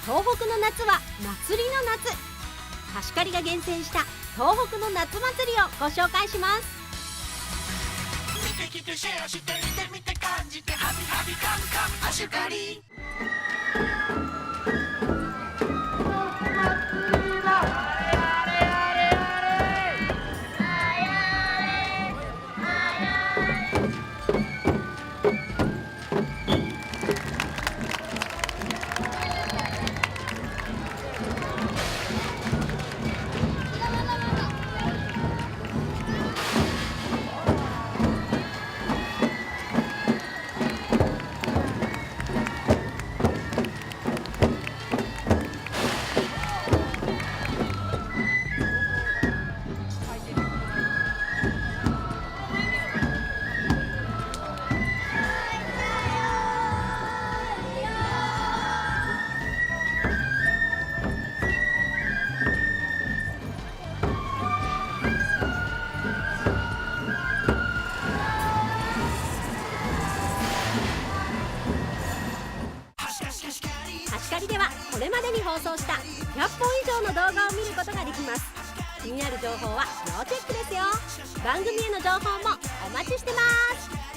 東北の夏は祭りの夏。貸し借りが厳選した東北の夏祭りをご紹介します。見てきてシェアして見てみて感じてハピハピカンカン貸し借り。貸し借りではこれまでに放送した100本以上の動画を見ることができます。気になる情報は要チェックですよ。番組への情報もお待ちしてます。